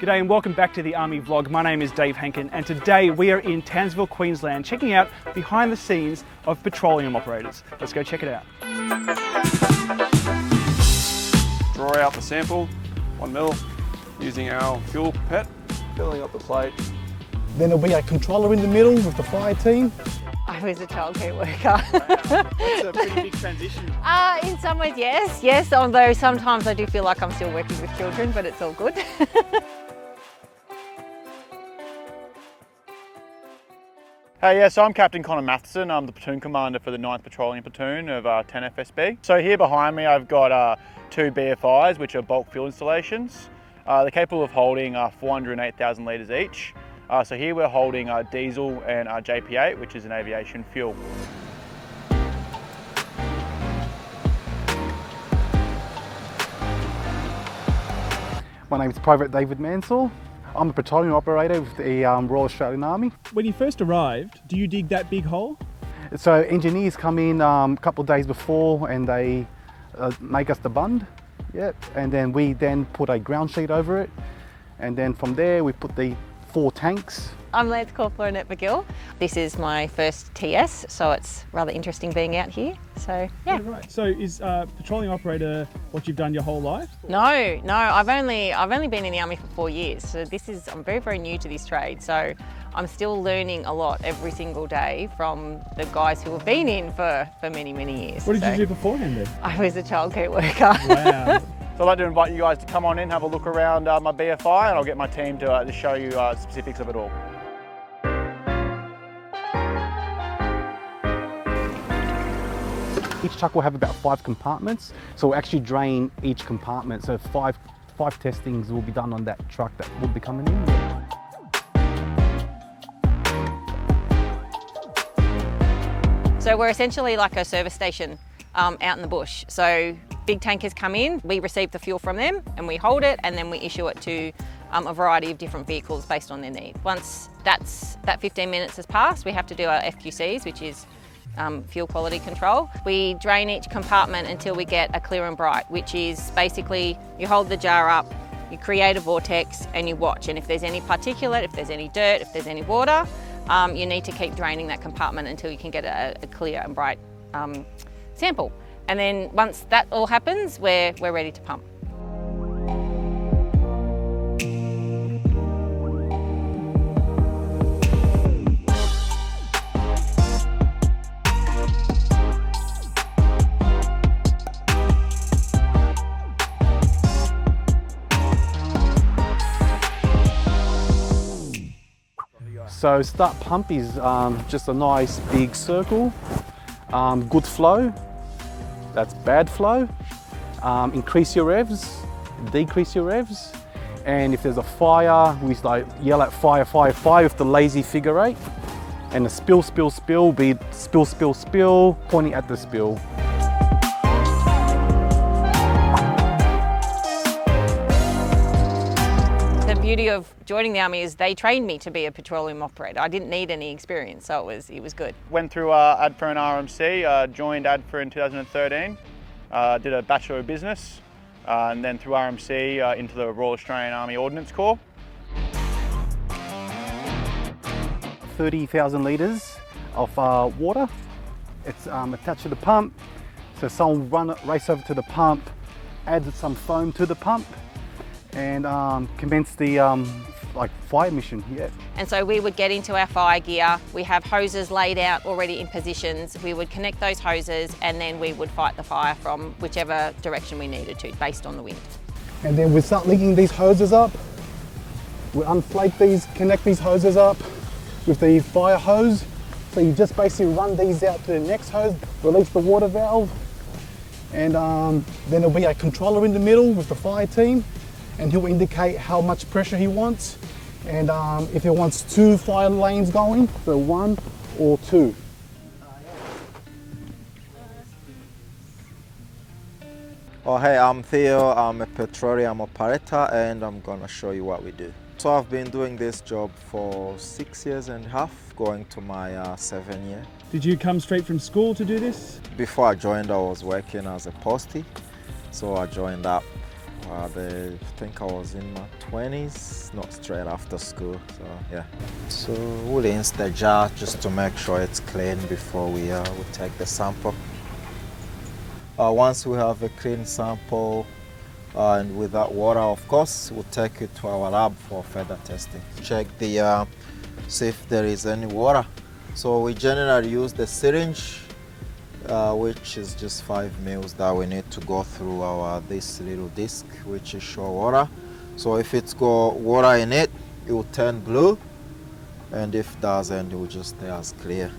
G'day and welcome back to the Army Vlog. My name is Dave Hankin and today we are in Townsville, Queensland, checking out behind the scenes of Petroleum Operators. Let's go check it out. Draw out the sample, 1 mil, using our fuel pipette, filling up the plate. Then there'll be a controller in the middle with the fire team. I was a childcare worker. That's a pretty big transition. In some ways, yes, although sometimes I do feel like I'm still working with children, but it's all good. Hey, yeah, so I'm Captain Connor Matheson. I'm the platoon commander for the 9th Petroleum Platoon of 10 FSB. So here behind me I've got 2 BFIs, which are bulk fuel installations. They're capable of holding 408,000 litres each. So here we're holding diesel and JP8, which is an aviation fuel. My name is Private David Mansell. I'm a petroleum operator with the Royal Australian Army. When you first arrived, do you dig that big hole? So engineers come in a couple of days before and they make us the bund. Yep. And then we put a ground sheet over it. And then from there we put the 4 tanks. I'm Lance Corporal Annette McGill. This is my first TS, so it's rather interesting being out here. So yeah. Right. So is Petroleum Operator what you've done your whole life? No, I've only been in the Army for 4 years. So I'm very, very new to this trade. So I'm still learning a lot every single day from the guys who have been in for many, many years. What did you do beforehand then? I was a childcare worker. Wow. So I'd like to invite you guys to come on in, have a look around my BFI, and I'll get my team to show you specifics of it all. Each truck will have about 5 compartments. So we'll actually drain each compartment. So five testings will be done on that truck that will be coming in. So we're essentially like a service station out in the bush. So big tankers come in, we receive the fuel from them and we hold it and then we issue it to a variety of different vehicles based on their need. Once that 15 minutes has passed, we have to do our FQCs, which is fuel quality control. We drain each compartment until we get a clear and bright, which is basically you hold the jar up, you create a vortex and you watch. And if there's any particulate, if there's any dirt, if there's any water, you need to keep draining that compartment until you can get a clear and bright sample. And then once that all happens, we're ready to pump. So start pump is just a nice big circle, good flow, that's bad flow, increase your revs, decrease your revs, and if there's a fire, we yell at fire, fire, fire with the lazy figure 8, and the spill, spill, spill, be spill, spill, spill, pointing at the spill. The beauty of joining the Army is they trained me to be a petroleum operator. I didn't need any experience, so it was good. Went through ADFA and RMC, joined ADFA in 2013, did a Bachelor of Business, and then through RMC into the Royal Australian Army Ordnance Corps. 30,000 litres of water. It's attached to the pump. So someone race over to the pump, add some foam to the pump, and commence the fire mission. Yeah. And so we would get into our fire gear. We have hoses laid out already in positions. We would connect those hoses and then we would fight the fire from whichever direction we needed to based on the wind. And then we start linking these hoses up. We unflake these, connect these hoses up with the fire hose. So you just basically run these out to the next hose, release the water valve, and then there'll be a controller in the middle with the fire team, and he'll indicate how much pressure he wants, and if he wants 2 fire lanes going, so 1 or 2. Oh hey, I'm Theo, I'm a petroleum operator and I'm gonna show you what we do. So I've been doing this job for 6.5 years, going to my 7th year. Did you come straight from school to do this? Before I joined, I was working as a postie, so I joined up I think I was in my 20s, not straight after school, so yeah. So we'll rinse the jar just to make sure it's clean before we take the sample. Once we have a clean sample, and with that water, of course, we'll take it to our lab for further testing. Check the, see if there is any water. So we generally use the syringe, which is just 5 mils that we need to go through this little disc, which is show water. So if it's got water in it, it will turn blue, and if it doesn't, it will just stay as clear.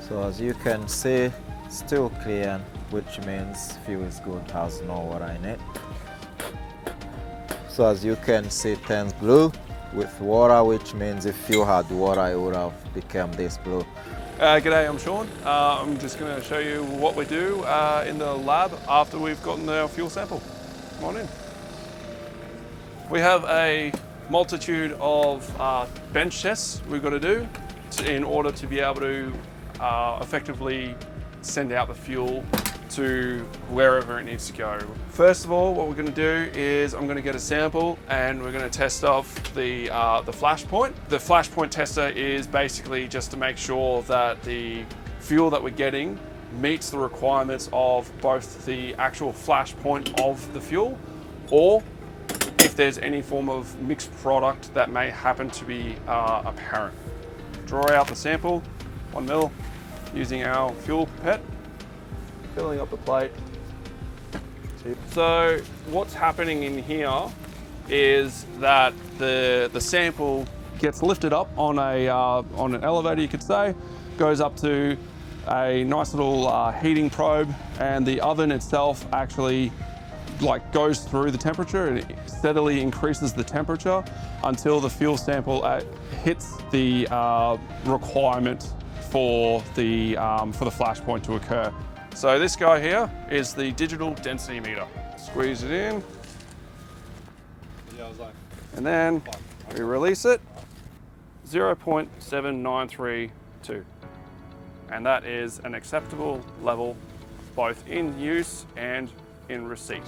So as you can see, still clear, which means fuel is good, has no water in it. So as you can see, it turns blue with water, which means if you had water, it would have become this blue. G'day, I'm Sean. I'm just going to show you what we do in the lab after we've gotten our fuel sample. Come on in. We have a multitude of bench tests we've got to do in order to be able to effectively send out the fuel to wherever it needs to go. First of all, what we're going to do is I'm going to get a sample and we're going to test off the flash point. The flash point tester is basically just to make sure that the fuel that we're getting meets the requirements of both the actual flash point of the fuel, or if there's any form of mixed product that may happen to be apparent. Draw out the sample, 1 mil, using our fuel pipette, filling up the plate. So what's happening in here is that the sample gets lifted up on an elevator, you could say, goes up to a nice little heating probe, and the oven itself actually goes through the temperature and it steadily increases the temperature until the fuel sample hits the requirement for the flash point to occur. So this guy here is the digital density meter. Squeeze it in, and then we release it, 0.7932. And that is an acceptable level both in use and in receipt.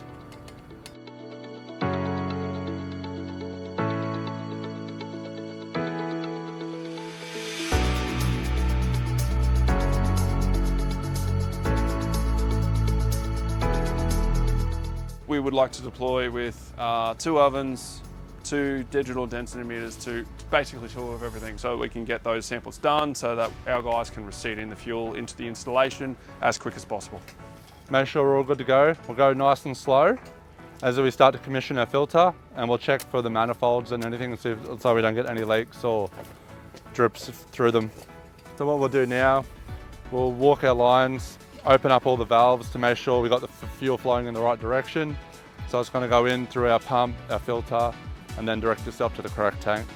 We would like to deploy with 2 ovens, 2 digital density meters, to basically two of everything, so we can get those samples done so that our guys can receipt in the fuel into the installation as quick as possible. Make sure we're all good to go. We'll go nice and slow as we start to commission our filter, and we'll check for the manifolds and anything so we don't get any leaks or drips through them. So what we'll do now, we'll walk our lines, open up all the valves to make sure we got the fuel flowing in the right direction. So it's going to go in through our pump, our filter, and then direct itself to the correct tank.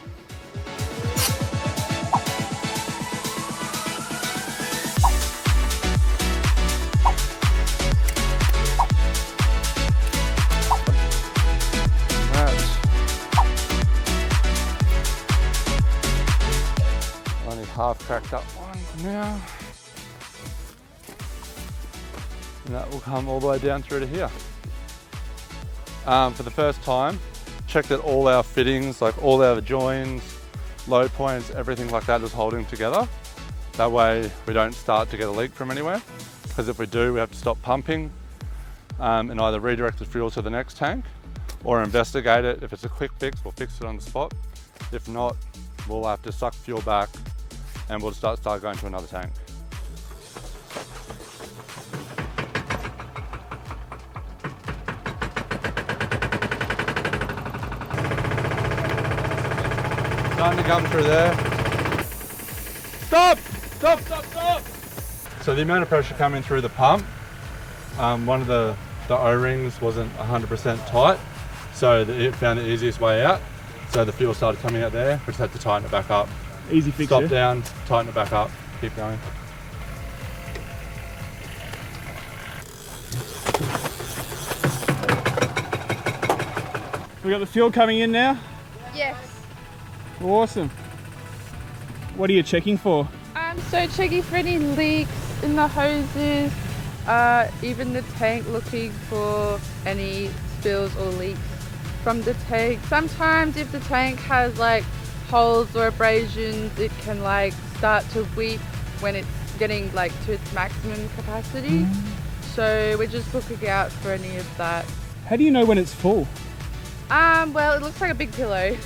Only half cracked up one now. And that will come all the way down through to here. For the first time, check that all our fittings, like all our joins, load points, everything like that is holding together. That way we don't start to get a leak from anywhere. Because if we do, we have to stop pumping and either redirect the fuel to the next tank or investigate it. If it's a quick fix, we'll fix it on the spot. If not, we'll have to suck fuel back and we'll start going to another tank. Starting to come through there. Stop! Stop, stop, stop! So the amount of pressure coming through the pump, one of the O-rings wasn't 100% tight, so it found the easiest way out. So the fuel started coming out there, we just had to tighten it back up. Easy fix. Stop down, tighten it back up, keep going. We got the fuel coming in now? Yes. Awesome. What are you checking for? So checking for any leaks, in the hoses, even the tank, looking for any spills or leaks from the tank. Sometimes if the tank has like holes or abrasions, it can like start to weep when it's getting like to its maximum capacity. So we're just looking out for any of that. How do you know when it's full? Well, it looks like a big pillow.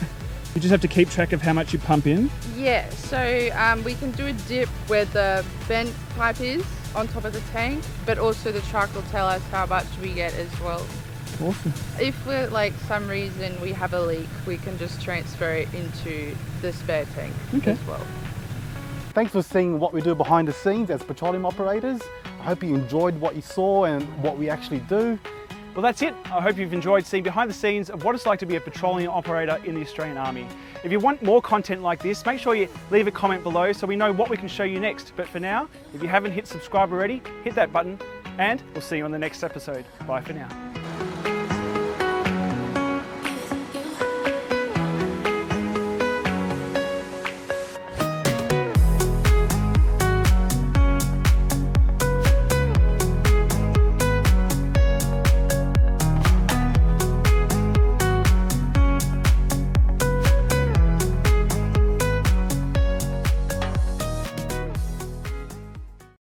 You just have to keep track of how much you pump in. Yeah, so we can do a dip where the vent pipe is on top of the tank, but also the truck will tell us how much we get as well. Awesome. If we're like some reason we have a leak, we can just transfer it into the spare tank as well. Thanks for seeing what we do behind the scenes as petroleum operators. I hope you enjoyed what you saw and what we actually do. Well, that's it. I hope you've enjoyed seeing behind the scenes of what it's like to be a petroleum operator in the Australian Army. If you want more content like this, make sure you leave a comment below so we know what we can show you next. But for now, if you haven't hit subscribe already, hit that button and we'll see you on the next episode. Bye for now.